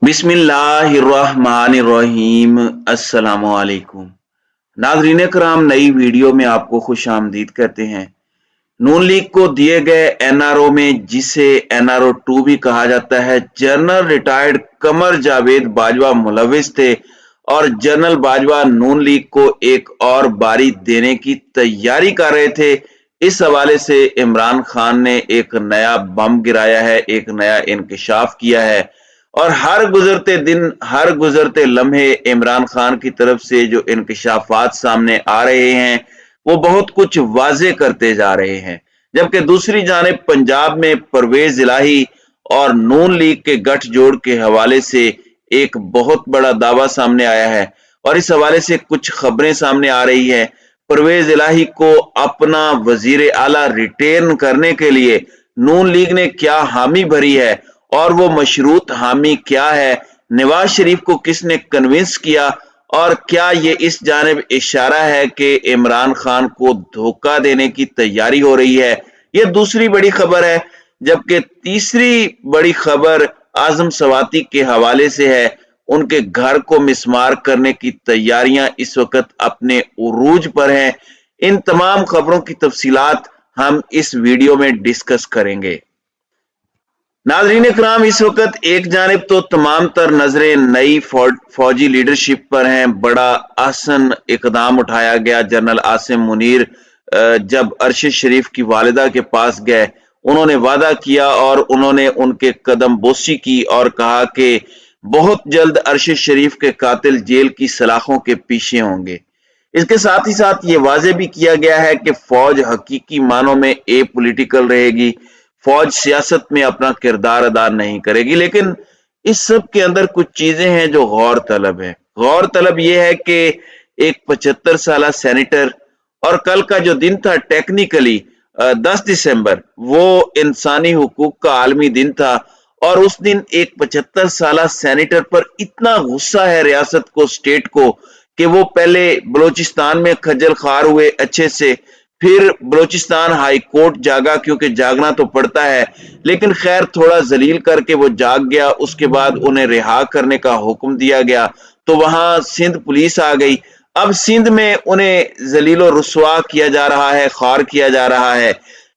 बिस्मिल्लाहिर्रहमानिर्रहीम। अस्सलाम वालेकुम नाज़रीन कराम, नई वीडियो में आपको खुश आमदीद कहते हैं। नून लीग को दिए गए एनआरओ में, जिसे एनआरओ 2 भी कहा जाता है, जनरल रिटायर्ड कमर जावेद बाजवा मुलविस थे और जनरल बाजवा नून लीग को एक और बारी देने की तैयारी कर रहे थे। इस हवाले से इमरान खान ने एक नया बम गिराया है, एक नया इंकशाफ किया है और हर गुजरते दिन, हर गुजरते लम्हे इमरान खान की तरफ से जो इंकशाफात सामने आ रहे हैं वो बहुत कुछ वाजे करते जा रहे हैं। जबकि दूसरी जानिब पंजाब में परवेज इलाही और नून लीग के गठजोड़ के हवाले से एक बहुत बड़ा दावा सामने आया है और इस हवाले से कुछ खबरें सामने आ रही है। परवेज इलाही को अपना वजीर आला रिटेन करने के लिए नून लीग ने क्या हामी भरी है और वो मशरूत हामी क्या है, नवाज शरीफ को किसने कन्विंस किया और क्या ये इस जानिब इशारा है कि इमरान खान को धोखा देने की तैयारी हो रही है, ये दूसरी बड़ी खबर है। जबकि तीसरी बड़ी खबर आजम सवाती के हवाले से है। उनके घर को मिसमार करने की तैयारियां इस वक्त अपने उरूज पर हैं। इन तमाम खबरों की तफसीलात हम इस वीडियो में डिस्कस करेंगे। नाज़रीन इकराम, इस वक्त एक जानिब तो तमाम तर नजरें नई फौजी लीडरशिप पर हैं। बड़ा आसन इकदाम उठाया गया। जनरल आसिम मुनीर जब अरशद शरीफ की वालिदा के पास गए, उन्होंने वादा किया और उन्होंने उनके कदम बोसी की और कहा कि बहुत जल्द अरशद शरीफ के कातिल जेल की सलाखों के पीछे होंगे। इसके साथ ही साथ ये वाजे भी किया गया है कि फौज हकीकी मानों में ए पॉलिटिकल रहेगी, फौज सियासत में अपना किरदार अदा नहीं करेगी। लेकिन इस सब के अंदर कुछ चीजें हैं जो गौर तलब है। गौर तलब यह है कि एक 75 साल सेनेटर, और कल का जो दिन था टेक्निकली 10 दिसंबर, वो इंसानी हुकूक का आलमी दिन था और उस दिन एक 75 साल सेनेटर पर इतना गुस्सा है रियासत को, स्टेट को, कि वो पहले बलोचिस्तान में खज्जल खार हुए अच्छे से, फिर बलोचिस्तान हाई कोर्ट जागा, क्योंकि जागना तो पड़ता है, लेकिन खैर थोड़ा जलील करके वो जाग गया। उसके बाद उन्हें रिहा करने का हुक्म दिया गया तो वहां सिंध पुलिस आ गई। अब सिंध में उन्हें जलीलो रुसवा किया जा रहा है, खार किया जा रहा है।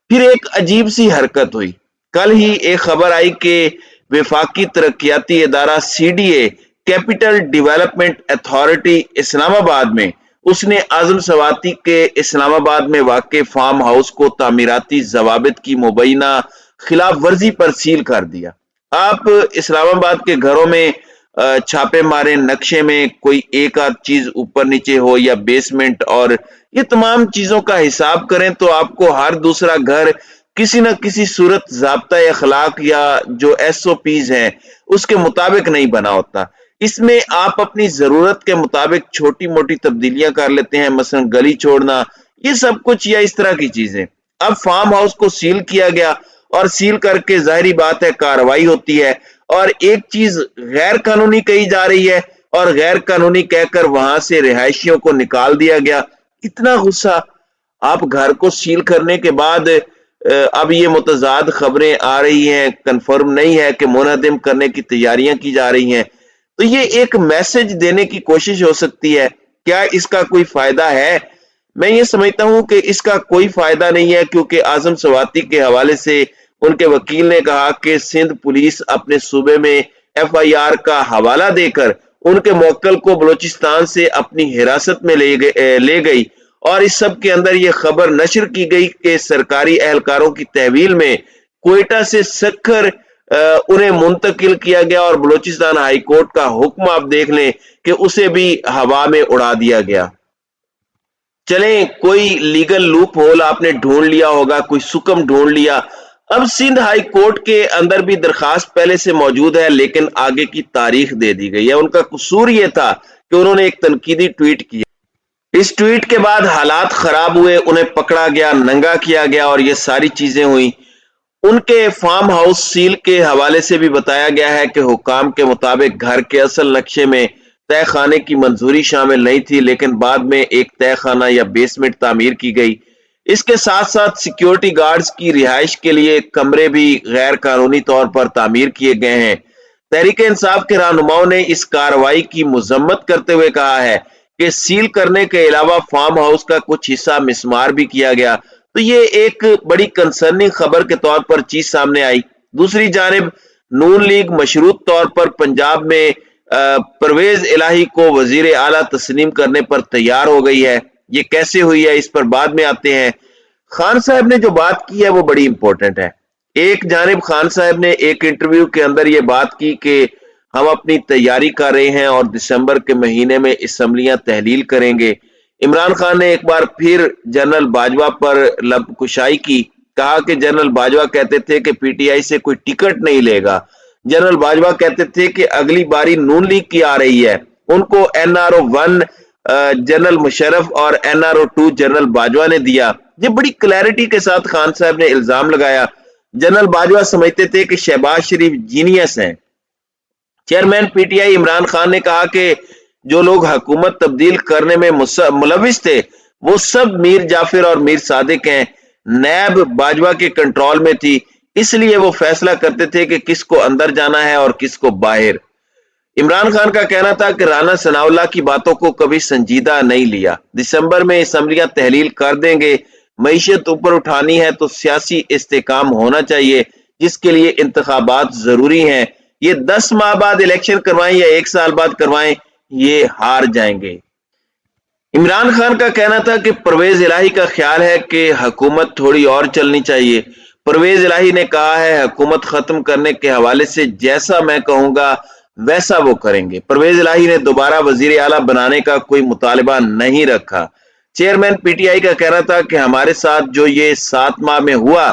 फिर एक अजीब सी हरकत हुई। कल ही एक खबर आई कि वफाकी तरक्याती इदारा CDA, capital development authority Islamabad में, उसने आजम सवाती के इस्लामाबाद में वाक़ फार्म हाउस को तामीराती जवाबित की मुबैना खिलाफ वर्जी पर सील कर दिया। आप इस्लामाबाद के घरों में छापे मारे, नक्शे में कोई एक आध चीज ऊपर नीचे हो या बेसमेंट, और ये तमाम चीजों का हिसाब करें तो आपको हर दूसरा घर किसी न किसी सूरत ज़ाब्ता अखलाक या जो SOPs हैं उसके मुताबिक नहीं बना होता। इसमें आप अपनी जरूरत के मुताबिक छोटी मोटी तब्दीलियां कर लेते हैं, मसलन गली छोड़ना, ये सब कुछ, या इस तरह की चीजें। अब फार्म हाउस को सील किया गया और सील करके जाहिर बात है कार्रवाई होती है और एक चीज गैर कानूनी कही जा रही है और गैर कानूनी कहकर वहां से रिहायशियों को निकाल दिया गया। इतना गुस्सा। आप घर को सील करने के बाद अब ये मुतजाद खबरें आ रही हैं, कंफर्म नहीं है कि मुनहदिम करने की तैयारियां की जा रही हैं। तो ये एक मैसेज देने की कोशिश हो सकती है। क्या इसका कोई फायदा है? मैं ये समझता हूं कि इसका कोई फायदा नहीं है, क्योंकि आजम सवाती के हवाले से उनके वकील ने कहा कि सिंध पुलिस अपने सूबे में FIR का हवाला देकर उनके मुवक्किल को बलोचिस्तान से अपनी हिरासत में ले गई और इस सब के अंदर ये खबर नशर की गई कि सरकारी एहलकारों की तहवील में क्वेटा से सखर उन्हें मुंतकिल किया गया और बलोचिस्तान हाई कोर्ट का हुक्म आप देख लें कि उसे भी हवा में उड़ा दिया गया। चलें, कोई लीगल लूप होल आपने ढूंढ लिया होगा, कोई सुकम ढूंढ लिया। अब सिंध हाई कोर्ट के अंदर भी दरखास्त पहले से मौजूद है, लेकिन आगे की तारीख दे दी गई है। उनका कसूर यह था कि उन्होंने एक तनकीदी ट्वीट किया। इस ट्वीट के बाद हालात खराब हुए, उन्हें पकड़ा गया, नंगा किया गया और ये सारी चीजें हुई। उनके फार्म हाउस सील के हवाले से भी बताया गया है कि हुकाम के मुताबिक घर के असल नक्शे में तय खाने की मंजूरी शामिल नहीं थी, लेकिन बाद में एक तय खाना या बेसमेंट तामीर की गई। इसके साथ साथ सिक्योरिटी गार्ड्स की रिहाइश के लिए कमरे भी गैर कानूनी तौर पर तामीर किए गए हैं। तहरीक इंसाफ के रहनुमाओं ने इस कार्रवाई की मजम्मत करते हुए कहा है कि सील करने के अलावा फार्म हाउस का कुछ हिस्सा मिसमार भी किया गया। तो ये एक बड़ी कंसर्निंग खबर के तौर पर चीज सामने आई। दूसरी जानिब नून लीग मशरूत तौर पर पंजाब में परवेज इलाही को वजीर आला तस्लीम करने पर तैयार हो गई है। ये कैसे हुई है इस पर बाद में आते हैं। खान साहब ने जो बात की है वो बड़ी इंपॉर्टेंट है। एक जानिब खान साहब ने एक इंटरव्यू के अंदर ये बात की कि हम अपनी तैयारी कर रहे हैं और दिसंबर के महीने में असम्बलियां तहलील करेंगे। इमरान खान ने एक बार फिर जनरल बाजवा पर लबकुशाई की, कहा कि जनरल बाजवा कहते थे कि पीटीआई से कोई टिकट नहीं लेगा। जनरल बाजवा कहते थे कि अगली बारी नून लीग की आ रही है, उनको एनआरओ 1 जनरल मुशर्रफ और एनआरओ 2 जनरल बाजवा ने दिया। ये बड़ी क्लैरिटी के साथ खान साहब ने इल्जाम लगाया। जनरल बाजवा समझते थे कि शहबाज शरीफ जीनियस हैं। चेयरमैन पीटीआई इमरान खान ने कहा कि जो लोग हुकूमत तब्दील करने में मुलविस थे वो सब मीर जाफिर और मीर सादिक हैं। नैब बाजवा के कंट्रोल में थी, इसलिए वो फैसला करते थे कि किसको अंदर जाना है और किसको बाहर। इमरान खान का कहना था कि राना सनाउल्लाह की बातों को कभी संजीदा नहीं लिया। दिसंबर में असम्बलियां तहलील कर देंगे। मईशत ऊपर उठानी है तो सियासी इस्तेकाम होना चाहिए, जिसके लिए इंतखाबात जरूरी हैं। ये 10 माह बाद इलेक्शन करवाएं या 1 साल बाद करवाएं, ये हार जाएंगे। इमरान खान का कहना था कि परवेज इलाही का ख्याल है कि हुकूमत थोड़ी और चलनी चाहिए। परवेज इलाही ने कहा है हुकूमत खत्म करने के हवाले से जैसा मैं कहूंगा वैसा वो करेंगे। परवेज इलाही ने दोबारा वजीर आला बनाने का कोई मुतालिबा नहीं रखा। चेयरमैन पीटीआई का कहना था कि हमारे साथ जो ये 7 माह में हुआ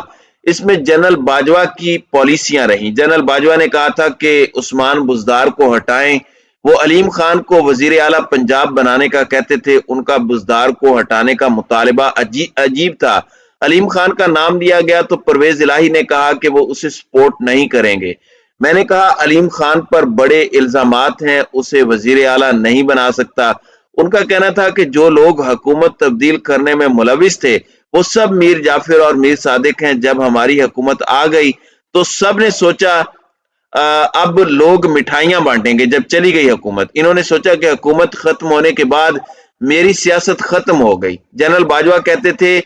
इसमें जनरल बाजवा की पॉलिसियां रही। जनरल बाजवा ने कहा था कि उस्मान बुजदार को हटाएं। वो अलीम खान को वजीर आला पंजाब बनाने का कहते थे, उनका बुजदार को हटाने का मुतालिबा अजीब था। अलीम खान का नाम दिया गया तो परवेज इलाही ने कहा कि वो उसे सपोर्ट नहीं करेंगे। मैंने कहा अलीम खान पर बड़े इल्जामात हैं, उसे वजीर आला नहीं बना सकता। उनका कहना था कि जो लोग हुकूमत तब्दील करने में मुलविस थे वो सब मीर जाफिर और मीर सादिक हैं। जब हमारी हुकूमत आ गई तो सब ने सोचा अब लोग मिठाइयां बांटेंगे। जब चली गई हुकूमत, इन्होंने सोचा कि हुकूमत खत्म होने के बाद मेरी सियासत खत्म हो गई। जनरल बाजवा कहते थे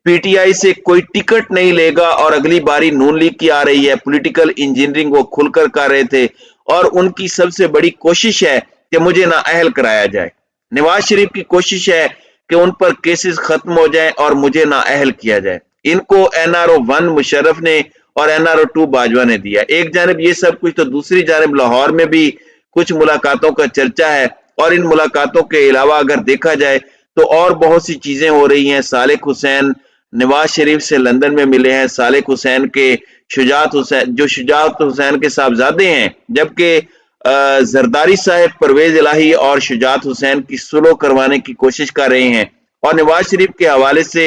पीटीआई से कोई टिकट नहीं लेगा और अगली बारी नून लीग की आ रही है। पॉलिटिकल इंजीनियरिंग वो खुलकर कर रहे थे और उनकी सबसे बड़ी कोशिश है कि मुझे नाअहल कराया जाए। नवाज शरीफ की कोशिश है कि उन पर केसेस खत्म हो जाएं और मुझे नाअहल किया जाए। इनको एनआरओ 1 मुशर्रफ ने और एनआरओ 2 बाजवा ने दिया। एक जानब ये सब कुछ, तो दूसरी जानब लाहौर में भी कुछ मुलाकातों का चर्चा है और इन मुलाकातों के अलावा अगर देखा जाए तो और बहुत सी चीजें हो रही हैं। सालेक हुसैन नवाज शरीफ से लंदन में मिले हैं। सालेक हुसैन के शुजात हुसैन, जो शुजात हुसैन के साहबजादे हैं, जबकि जरदारी साहब परवेज इलाही और शुजात हुसैन की सुलह करवाने की कोशिश कर रहे हैं। और नवाज शरीफ के हवाले से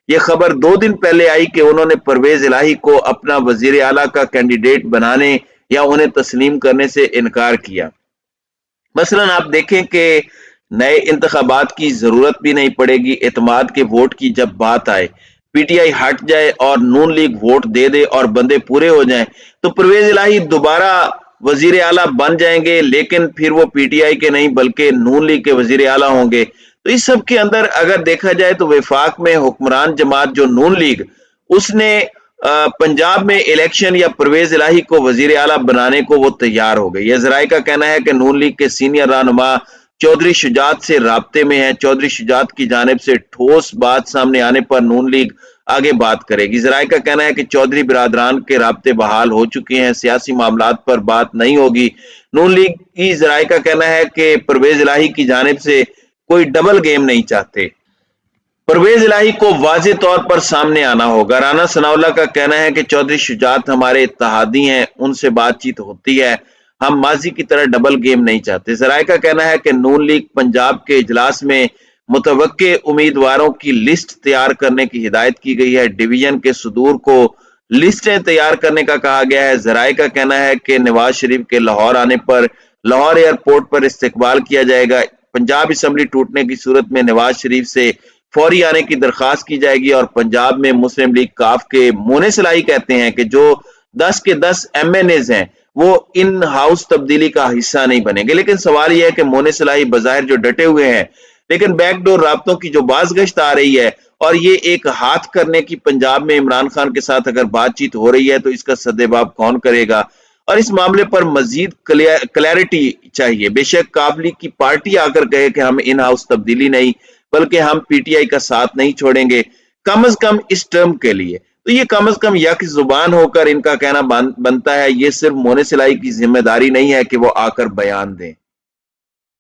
यह खबर 2 दिन पहले आई कि उन्होंने परवेज इलाही को अपना वजीर आला का कैंडिडेट बनाने या उन्हें तस्लीम करने से इनकार किया। मसलन आप देखें कि नए इंतखाबात की जरूरत भी नहीं पड़ेगी। एतमाद के वोट की जब बात आए, पीटीआई हट जाए और नून लीग वोट दे दे और बंदे पूरे हो जाएं तो परवेज इलाही दोबारा वजीर आला बन जाएंगे, लेकिन फिर वो पीटीआई के नहीं बल्कि नून लीग के वजीर आला होंगे। तो इस सब के अंदर अगर देखा जाए तो वफाक में हुक्मरान जमात जो नून लीग, उसने पंजाब में इलेक्शन या परवेज इलाही को वजीर आला बनाने को वो तैयार हो गई है। जराये का कहना है कि नून लीग के सीनियर रहनुमा चौधरी शुजात से राब्ते में है। चौधरी शुजात की जानिब से ठोस बात सामने आने पर नून लीग आगे बात करेगी। जराये का कहना है कि चौधरी बिरादरान के राब्ते बहाल हो चुके हैं, सियासी मामलात पर बात नहीं होगी। नून लीग की जराये का कहना है कि परवेज इलाही की जानिब से कोई डबल गेम नहीं चाहते। परवेज इलाही को वाज़े तौर पर सामने आना होगा। राना सनाउल्लाह का कहना है कि चौधरी शुजात हमारे इत्तेहादी हैं, उनसे बातचीत होती है, हम माजी की तरह डबल गेम नहीं चाहते। जराये का कहना है कि नून लीग पंजाब के इजलास में मुतवक्के उम्मीदवारों की लिस्ट तैयार करने की हिदायत की गई है। डिवीजन के सदूर को लिस्टें तैयार करने का कहा गया है। जराये का कहना है कि नवाज शरीफ के लाहौर आने पर लाहौर एयरपोर्ट पर इस्तकबाल किया जाएगा। पंजाब असम्बली टूटने की सूरत में नवाज शरीफ से फौरी आने की दरखास्त की जाएगी। और पंजाब में मुस्लिम लीग काफ के मोने सलाई कहते हैं कि जो 10 के 10 MNAs हैं وہ ان ہاؤس تبدیلی کا حصہ نہیں بنے گے۔ لیکن سوال یہ ہے کہ مونے صلاحی بظاہر جو ڈٹے ہوئے ہیں، لیکن بیک ڈور رابطوں کی جو باز گشت آ رہی ہے اور یہ ایک ہاتھ کرنے کی پنجاب میں عمران خان کے ساتھ اگر بات چیت ہو رہی ہے تو اس کا سدباب کون کرے گا؟ اور اس معاملے پر مزید کلیئرٹی چاہیے۔ بے شک قابلی کی پارٹی آ کر کہے کہ ہم ان ہاؤس تبدیلی نہیں بلکہ ہم پی ٹی آئی کا ساتھ نہیں چھوڑیں گے، کم از کم اس ٹرم کے لیے، تو یہ کم از کم یک زبان ہو کر ان کا کہنا بنتا ہے۔ یہ صرف مونے صلاحی کی ذمہ داری نہیں ہے کہ وہ آ کر بیان دیں۔